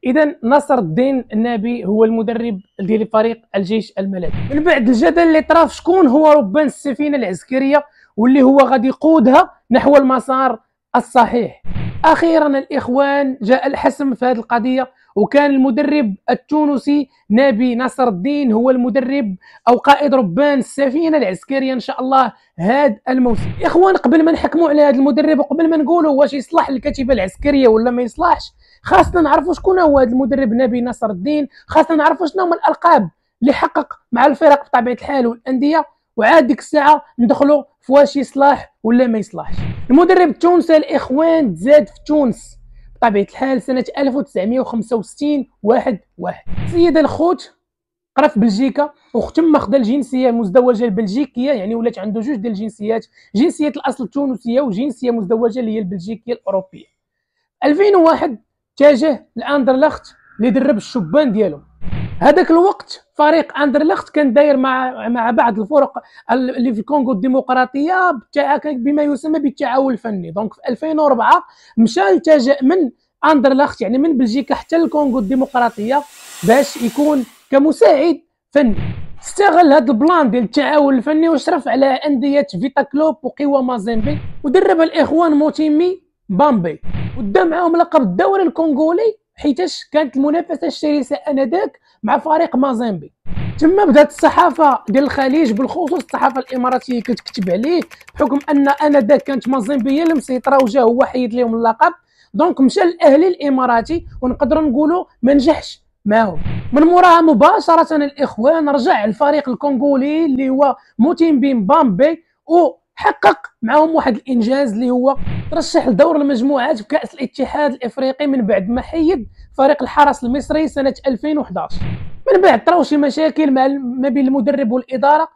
اذا نصر الدين النابي هو المدرب ديال فريق الجيش الملكي. من بعد الجدل اللي طرا في شكون هو ربان السفينه العسكريه واللي هو غادي يقودها نحو المسار الصحيح، اخيرا الاخوان جاء الحسم في هذه القضيه، وكان المدرب التونسي نبي نصر الدين هو المدرب او قائد ربان السفينه العسكريه ان شاء الله هذا الموسم. اخوان، قبل ما نحكموا على هذا المدرب وقبل ما نقولوا واش يصلح للكتيبه العسكريه ولا ما يصلحش، خاصنا نعرفوا شكون هو هذا المدرب نبي نصر الدين، خاصنا نعرفوا شنو هما الالقاب اللي حقق مع الفرق بطبيعه الحال والانديه، وعاد ديك الساعه ندخلوا في واش يصلح ولا ما يصلحش. المدرب التونسي الاخوان تزاد في تونس بطبيعه الحال سنه 1965 واحد. السيد الخوت قرا في بلجيكا وتم خد الجنسيه المزدوجه البلجيكيه، يعني ولات عنده جوج ديال الجنسيات، جنسيه الاصل التونسيه وجنسيه مزدوجه اللي هي البلجيكيه الاوروبيه. 2001 اتجه لاندرلخت اللي درب الشبان ديالو. هذاك الوقت فريق اندرلخت كان داير مع بعض الفرق اللي في الكونغو الديمقراطيه بما يسمى بالتعاون الفني. دونك في 2004 مشى التجأ من اندرلخت يعني من بلجيكا حتى الكونغو الديمقراطيه باش يكون كمساعد فني. استغل هذا البلان ديال التعاون الفني واشرف على انديه فيتا كلوب وقوى مازيمبي، ودرب الاخوان موتيمي بامبي ودا معاهم لقب الدوري الكونغولي، حيتاش كانت المنافسه الشرسه انذاك مع فريق مازيمبي. تما بدات الصحافه ديال الخليج بالخصوص الصحافه الاماراتيه كتكتب عليه بحكم ان انذاك كانت مازيمبي هي المسيطره وجا هو حيد لهم اللقب. دونك مشى الاهلي الاماراتي ونقدروا نقولوا ما نجحش معاهم. من موراها مباشره الاخوان رجع الفريق الكونغولي اللي هو موتيمبي بامبي وحقق معهم واحد الانجاز اللي هو ترشح لدور المجموعات في كاس الاتحاد الافريقي من بعد ما حيد فريق الحرس المصري سنه 2011. من بعد طراو شي مشاكل ما بين المدرب والاداره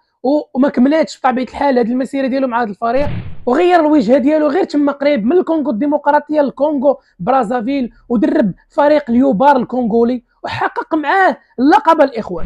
وما كملاتش بطبيعه الحال هذه المسيره ديالو مع هذا الفريق، وغير الوجهه ديالو غير تما قريب من الكونغو الديمقراطيه للكونغو برازافيل ودرب فريق اليوبار الكونغولي وحقق معاه اللقب. الاخوان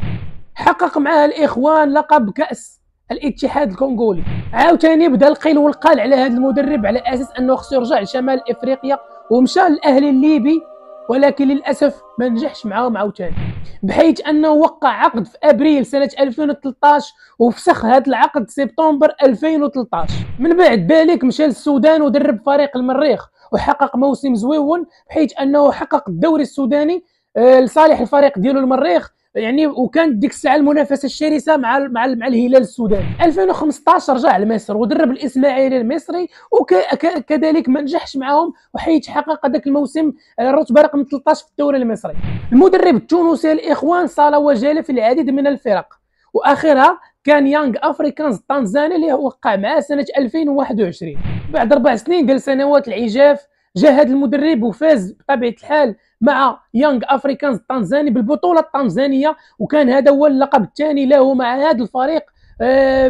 حقق معاه الاخوان لقب كاس الاتحاد الكونغولي. عاوتاني بدا القيل والقال على هذا المدرب على اساس انه خصو يرجع لشمال افريقيا ومشى للاهلي الليبي، ولكن للاسف ما نجحش معاهم عاوتاني، بحيث انه وقع عقد في ابريل سنه 2013 وفسخ هذا العقد سبتمبر 2013. من بعد ذلك مشى للسودان ودرب فريق المريخ وحقق موسم زويون، بحيث انه حقق الدوري السوداني لصالح الفريق ديالو المريخ يعني، وكانت ديك الساعه المنافسه الشرسه مع الهلال السوداني. 2015 رجع لمصر ودرب الاسماعيلي المصري وكذلك ما نجحش معهم وحيت حقق هذاك الموسم الرتبه رقم 13 في الدوري المصري. المدرب التونسي الاخوان صال وجال في العديد من الفرق، واخرها كان يانغ افريكانز التنزاني اللي وقع معاه سنه 2021. بعد 4 سنين ديال سنوات العجاف جا هذا المدرب وفاز بطبيعه الحال مع يانغ افريكانز التنزاني بالبطوله التنزانيه، وكان هذا هو اللقب الثاني له مع هذا الفريق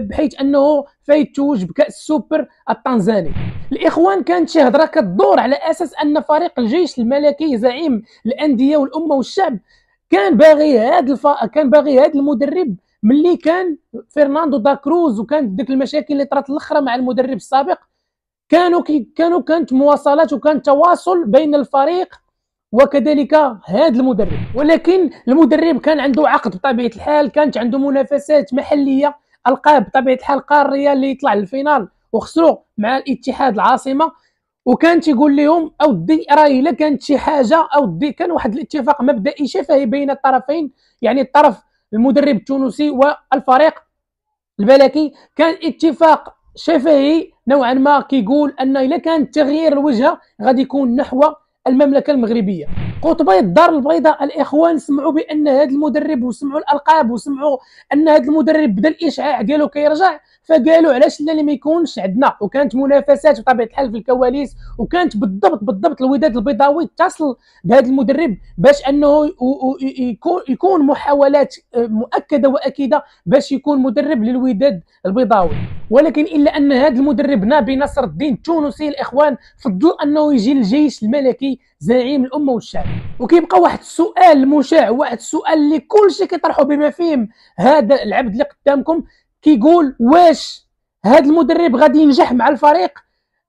بحيث انه فيتوج بكاس السوبر التنزاني. الاخوان كانت شي هضره كتدور على اساس ان فريق الجيش الملكي زعيم الانديه والامه والشعب كان باغي هذا المدرب ملي كان فرناندو دا كروز، وكانت ديك المشاكل اللي طرات الاخرى مع المدرب السابق كانت مواصلات وكان تواصل بين الفريق وكذلك هذا المدرب، ولكن المدرب كان عنده عقد بطبيعه الحال، كانت عنده منافسات محليه القاب بطبيعه الحال قاريه اللي يطلع للفينال وخسروا مع الاتحاد العاصمه، وكان تيقول لهم اودي راه الا كانت شي حاجه اودي كان واحد الاتفاق مبدئي شفهي بين الطرفين، يعني الطرف المدرب التونسي والفريق الملكي كان اتفاق شفهي نوعا ما كيقول ان الا كان تغيير الوجهه غادي يكون نحو المملكه المغربيه. قطبي الدار البيضاء الاخوان سمعوا بان هذا المدرب وسمعوا الالقاب وسمعوا ان هذا المدرب بدا الاشعاع ديالو كيرجع، فقالوا علاش لا ما يكونش عندنا، وكانت منافسات بطبيعه الحال في الكواليس، وكانت بالضبط الوداد البيضاوي اتصل بهذا المدرب باش انه يكون محاولات مؤكده واكيده باش يكون مدرب للوداد البيضاوي، ولكن الا ان هذا المدرب نبي نصر الدين التونسي الاخوان فضل انه يجي للجيش الملكي زعيم الامه والشعب. وكيبقى واحد السؤال المشاع، واحد السؤال اللي كلشي كيطرحوا بمفاهيم هذا العبد اللي قدامكم، كيقول واش هذا المدرب غادي ينجح مع الفريق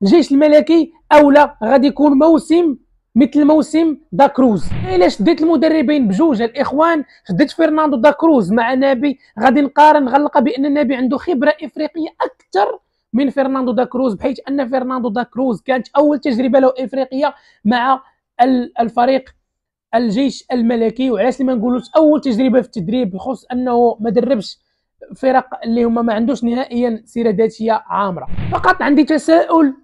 الجيش الملكي او لا غادي يكون موسم مثل موسم داكروز. الا شديت المدربين بجوج الاخوان، شديت فرناندو داكروز مع نابي، غادي نقارن غنلقى بان نابي عنده خبره افريقيه اكثر من فرناندو داكروز، بحيث ان فرناندو داكروز كانت اول تجربه له افريقيه مع الفريق الجيش الملكي. وعلاش ما نقولوش اول تجربه في التدريب، بخصوص انه ما دربش فرق اللي هما ما عندوش نهائيا سيره ذاتيه عامره. فقط عندي تساؤل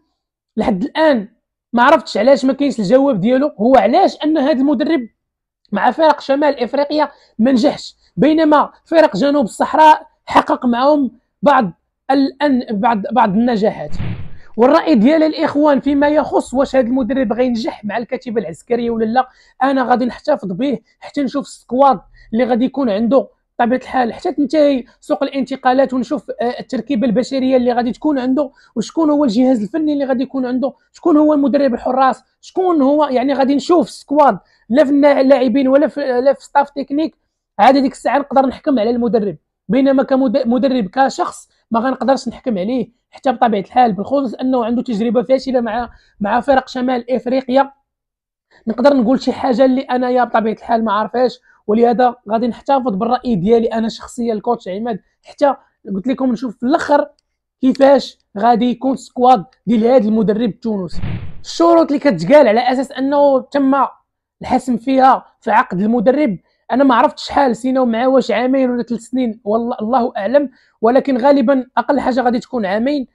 لحد الان ما عرفتش علاش ما كاينش الجواب ديالو، هو علاش ان هذا المدرب مع فرق شمال افريقيا ما نجحش، بينما فرق جنوب الصحراء حقق معهم بعض النجاحات. والراي ديال الاخوان فيما يخص واش هذا المدرب غينجح مع الكتيبه العسكريه ولا لا، انا غادي نحتفظ به حتى نشوف السكواد اللي غادي يكون عنده بطبيعه الحال، حتى تنتهي سوق الانتقالات ونشوف التركيبه البشريه اللي غادي تكون عنده، وشكون هو الجهاز الفني اللي غادي يكون عنده، شكون هو مدرب الحراس، شكون هو، يعني غادي نشوف سكواد لا في اللاعبين ولا في ستاف تكنيك. عاد ديك الساعه نقدر نحكم على المدرب، بينما كمدرب كشخص ما غنقدرش نحكم عليه حتى بطبيعه الحال، بالخصوص انه عنده تجربه فاشله مع فرق شمال افريقيا. نقدر نقول شي حاجه اللي انايا بطبيعه الحال ما عارفاش، ولهذا غادي نحتفظ بالراي ديالي انا شخصيا الكوتش عماد، حتى قلت لكم نشوف في الاخر كيفاش غادي يكون سكواد ديال هذا المدرب التونسي. الشروط اللي كتقال على اساس انه تم الحسم فيها في عقد المدرب، انا ما عرفتش شحال سيناو معاه، واش عامين ولا 3 سنين، والله الله اعلم، ولكن غالبا اقل حاجه غادي تكون عامين.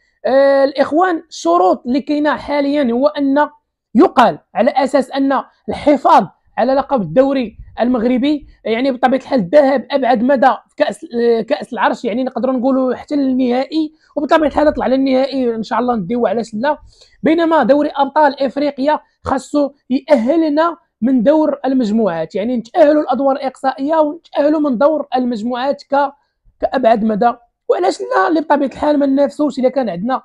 الاخوان الشروط اللي كاينه حاليا هو ان يقال على اساس ان الحفاظ على لقب الدوري المغربي، يعني بطبيعه الحال الذهاب ابعد مدى في كاس العرش، يعني نقدروا نقولوا حتى للنهائي، وبطبيعه الحال نطلع للنهائي ان شاء الله نديو على سله. بينما دوري ابطال افريقيا خاصو يأهلنا من دور المجموعات، يعني نتأهلوا الادوار الاقصائيه ونتأهلوا من دور المجموعات كابعد مدى. وعلاش لا، اللي بطبيعه الحال ما ننافسوش اذا كان عندنا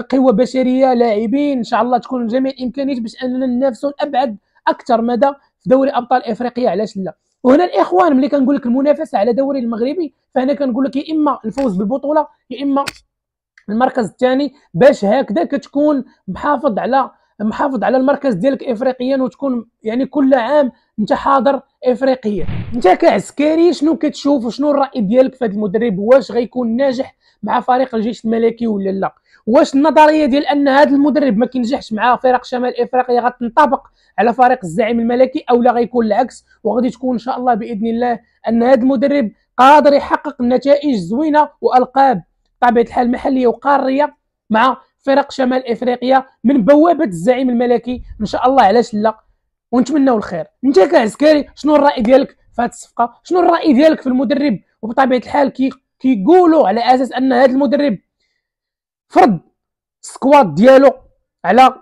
قوه بشريه، لاعبين ان شاء الله تكون جميع الامكانيات باش اننا ننافسوا لابعد اكثر مدى في دوري ابطال افريقيا، علاش لا. وهنا الاخوان ملي كنقول لك المنافسه على دوري المغربي، فهنا كنقول لك يا اما الفوز بالبطوله يا اما المركز الثاني، باش هكذا كتكون محافظ على المركز ديالك افريقيا، وتكون يعني كل عام انت حاضر افريقيا. انت كعسكري شنو كتشوف وشنو الراي ديالك في هذا المدرب؟ واش غيكون ناجح مع فريق الجيش الملكي ولا لا؟ واش النظريه ديال ان هذا المدرب ما كينجحش مع فرق شمال افريقيا غتنطبق على فريق الزعيم الملكي، او لا غيكون العكس، وغادي تكون ان شاء الله باذن الله ان هذا المدرب قادر يحقق نتائج زوينه والقاب بطبيعه الحال محليه وقاريه مع فرق شمال افريقيا من بوابه الزعيم الملكي ان شاء الله، علاش لا، ونتمناو الخير. انت كعسكري شنو الراي ديالك في هذه الصفقه؟ شنو الراي ديالك في المدرب؟ وبطبيعه الحال كيقولوا على اساس ان هذا المدرب فرض السكواد ديالو على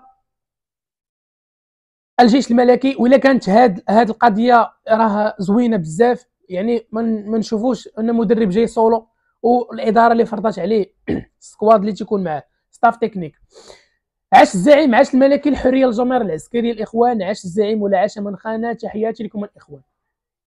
الجيش الملكي، وإلا كانت هاد القضيه راه زوينه بزاف، يعني ما نشوفوش ان مدرب جاي سولو والاداره اللي فرضات عليه السكواد اللي تيكون معاه ستاف تكنيك. عاش الزعيم، عاش الملكي، الحريه الجماهير العسكريه الاخوان، عاش الزعيم ولا عاش من خان. تحياتي لكم الاخوان.